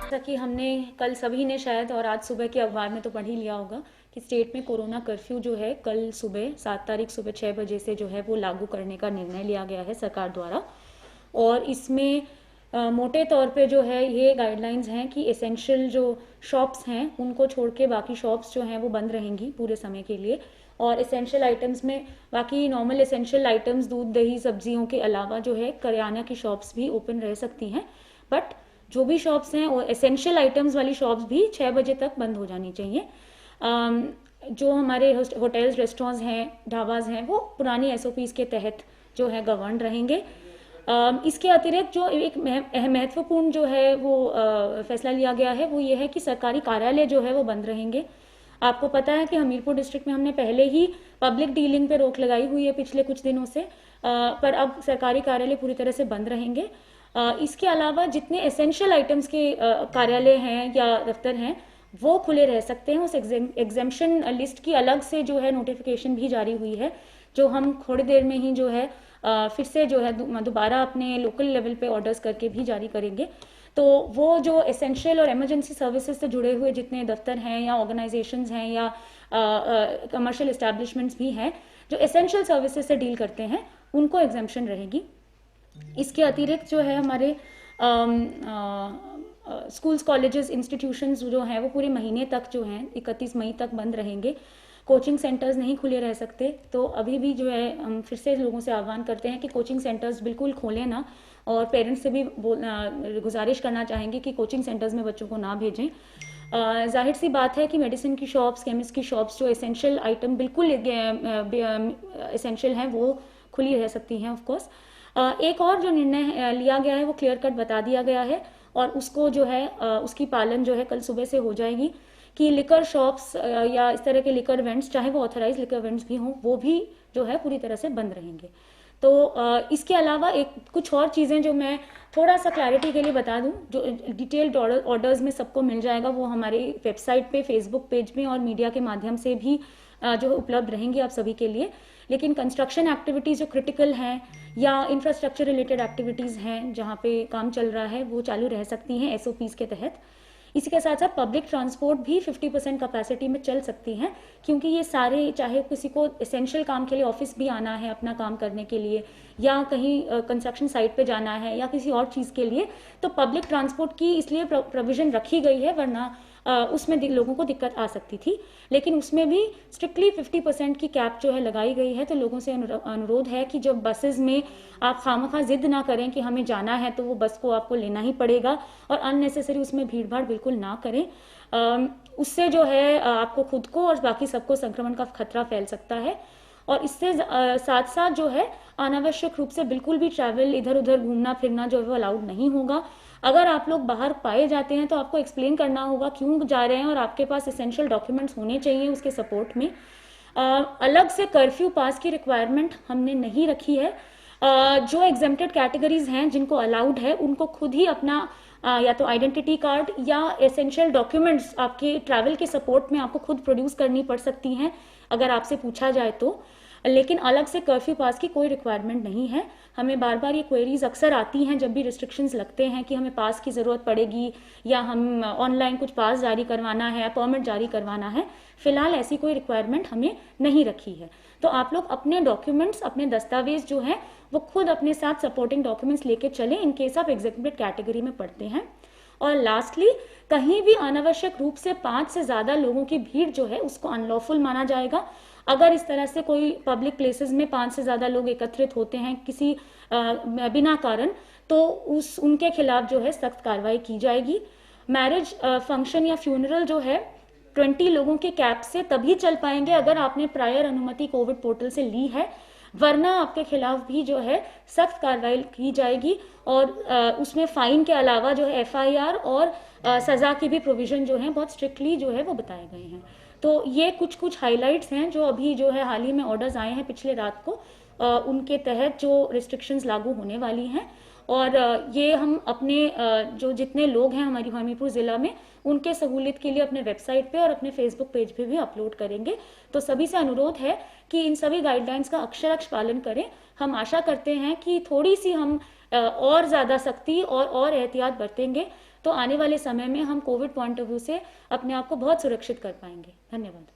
जैसा कि हमने कल सभी ने शायद और आज सुबह के अखबार में तो पढ़ ही लिया होगा कि स्टेट में कोरोना कर्फ्यू जो है कल सुबह 7 तारीख सुबह 6 बजे से जो है वो लागू करने का निर्णय लिया गया है सरकार द्वारा। और इसमें मोटे तौर पे जो है ये गाइडलाइंस हैं कि एसेंशियल जो शॉप्स हैं उनको छोड़ के बाकी शॉप्स जो हैं वो बंद रहेंगी पूरे समय के लिए। और एसेंशियल आइटम्स में बाकी नॉर्मल एसेंशियल आइटम्स दूध दही सब्जियों के अलावा जो है करियाना की शॉप्स भी ओपन रह सकती हैं। बट जो भी शॉप्स हैं और एसेंशियल आइटम्स वाली शॉप्स भी 6 बजे तक बंद हो जानी चाहिए। जो हमारे होटल्स रेस्टोरेंट्स हैं ढाबाज हैं वो पुरानी एसओपीज के तहत जो है गवर्न रहेंगे। इसके अतिरिक्त जो एक महत्वपूर्ण जो है वो फैसला लिया गया है वो ये है कि सरकारी कार्यालय जो है वो बंद रहेंगे। आपको पता है कि हमीरपुर डिस्ट्रिक्ट में हमने पहले ही पब्लिक डीलिंग पे रोक लगाई हुई है पिछले कुछ दिनों से, पर अब सरकारी कार्यालय पूरी तरह से बंद रहेंगे। इसके अलावा जितने एसेंशियल आइटम्स के कार्यालय हैं या दफ्तर हैं वो खुले रह सकते हैं। उस एग्जेम्पशन लिस्ट की अलग से जो है नोटिफिकेशन भी जारी हुई है, जो हम थोड़ी देर में ही जो है फिर से जो है दोबारा अपने लोकल लेवल पे ऑर्डर्स करके भी जारी करेंगे। तो वो जो एसेंशियल और इमरजेंसी सर्विसेज से जुड़े हुए जितने दफ्तर हैं या ऑर्गेनाइजेशंस हैं या कमर्शियल इस्टेब्लिशमेंट्स भी हैं जो एसेंशियल सर्विसेज से डील करते हैं उनको एग्जेम्पशन रहेगी। इसके अतिरिक्त जो है हमारे स्कूल्स कॉलेजेस इंस्टीट्यूशंस जो हैं वो पूरे महीने तक जो हैं 31 मई तक बंद रहेंगे। कोचिंग सेंटर्स नहीं खुले रह सकते, तो अभी भी जो है हम फिर से लोगों से आह्वान करते हैं कि कोचिंग सेंटर्स बिल्कुल खोलें ना, और पेरेंट्स से भी गुजारिश करना चाहेंगे कि कोचिंग सेंटर्स में बच्चों को ना भेजें। जाहिर सी बात है कि मेडिसिन की शॉप्स केमिस्ट की शॉप्स जो एसेंशियल आइटम बिल्कुल एसेंशियल हैं वो खुली रह सकती हैं ऑफकोर्स। एक और जो निर्णय लिया गया है वो क्लियर कट बता दिया गया है और उसको जो है उसकी पालन जो है कल सुबह से हो जाएगी कि लिकर शॉप्स या इस तरह के लिकर वेंट्स चाहे वो ऑथराइज लिकर वेंट्स भी हों वो भी जो है पूरी तरह से बंद रहेंगे। तो इसके अलावा एक कुछ और चीज़ें जो मैं थोड़ा सा क्लैरिटी के लिए बता दूं, जो डिटेल्ड ऑर्डर्स में सबको मिल जाएगा वो हमारी वेबसाइट पे फेसबुक पेज में और मीडिया के माध्यम से भी जो उपलब्ध रहेंगी आप सभी के लिए। लेकिन कंस्ट्रक्शन एक्टिविटीज़ जो क्रिटिकल हैं या इंफ्रास्ट्रक्चर रिलेटेड एक्टिविटीज़ हैं जहाँ पे काम चल रहा है वो चालू रह सकती हैं एसओपीज़ के तहत। इसी के साथ साथ पब्लिक ट्रांसपोर्ट भी 50% कैपेसिटी में चल सकती हैं, क्योंकि ये सारे चाहे किसी को एसेंशियल काम के लिए ऑफिस भी आना है अपना काम करने के लिए या कहीं कंस्ट्रक्शन साइट पे जाना है या किसी और चीज़ के लिए, तो पब्लिक ट्रांसपोर्ट की इसलिए प्रोविज़न रखी गई है, वरना उसमें लोगों को दिक्कत आ सकती थी। लेकिन उसमें भी स्ट्रिक्टली 50% की कैप जो है लगाई गई है। तो लोगों से अनुरोध है कि जब बसेस में आप खामखा जिद ना करें कि हमें जाना है तो वो बस को आपको लेना ही पड़ेगा, और अननेसेसरी उसमें भीड़ भाड़ बिल्कुल ना करें। उससे जो है आपको खुद को और बाकी सबको संक्रमण का खतरा फैल सकता है। और इससे साथ साथ जो है अनावश्यक रूप से बिल्कुल भी ट्रैवल इधर उधर घूमना फिरना जो है वो अलाउड नहीं होगा। अगर आप लोग बाहर पाए जाते हैं तो आपको एक्सप्लेन करना होगा क्यों जा रहे हैं और आपके पास एसेंशियल डॉक्यूमेंट्स होने चाहिए उसके सपोर्ट में। अलग से कर्फ्यू पास की रिक्वायरमेंट हमने नहीं रखी है। जो एग्जेम्प्टेड कैटेगरीज हैं जिनको अलाउड है उनको खुद ही अपना या तो आइडेंटिटी कार्ड या एसेंशियल डॉक्यूमेंट्स आपके ट्रैवल के सपोर्ट में आपको खुद प्रोड्यूस करनी पड़ सकती हैं अगर आपसे पूछा जाए तो। लेकिन अलग से कर्फ्यू पास की कोई रिक्वायरमेंट नहीं है। हमें बार बार ये क्वेरीज अक्सर आती हैं जब भी रिस्ट्रिक्शंस लगते हैं कि हमें पास की ज़रूरत पड़ेगी या हम ऑनलाइन कुछ पास जारी करवाना है, परमिट जारी करवाना है। फिलहाल ऐसी कोई रिक्वायरमेंट हमें नहीं रखी है। तो आप लोग अपने डॉक्यूमेंट्स अपने दस्तावेज जो हैं वो खुद अपने साथ सपोर्टिंग डॉक्यूमेंट्स लेके चलें इन केस आप एग्जेक्टेड कैटेगरी में पढ़ते हैं। और लास्टली, कहीं भी अनावश्यक रूप से 5 से ज़्यादा लोगों की भीड़ जो है उसको अनलॉफुल माना जाएगा। अगर इस तरह से कोई पब्लिक प्लेसेस में 5 से ज़्यादा लोग एकत्रित होते हैं किसी बिना कारण, तो उनके खिलाफ जो है सख्त कार्रवाई की जाएगी। मैरिज फंक्शन या फ्यूनरल जो है 20 लोगों के कैप से तभी चल पाएंगे अगर आपने प्रायर अनुमति कोविड पोर्टल से ली है, वरना आपके खिलाफ भी जो है सख्त कार्रवाई की जाएगी। और उसमें फाइन के अलावा जो है एफआईआर और सज़ा की भी प्रोविज़न जो है बहुत स्ट्रिक्टली जो है वो बताए गए हैं। तो ये कुछ हाइलाइट्स हैं जो अभी जो है हाल ही में ऑर्डर्स आए हैं पिछले रात को, उनके तहत जो रिस्ट्रिक्शंस लागू होने वाली हैं। और ये हम अपने जो जितने लोग हैं हमारी हमीरपुर ज़िला में उनके सहूलियत के लिए अपने वेबसाइट पे और अपने फेसबुक पेज पे भी अपलोड करेंगे। तो सभी से अनुरोध है कि इन सभी गाइडलाइंस का अक्षरशः पालन करें। हम आशा करते हैं कि थोड़ी सी हम और ज़्यादा सख्ती और एहतियात बरतेंगे तो आने वाले समय में हम कोविड पॉइंट ऑफ व्यू से अपने आप को बहुत सुरक्षित कर पाएंगे। धन्यवाद।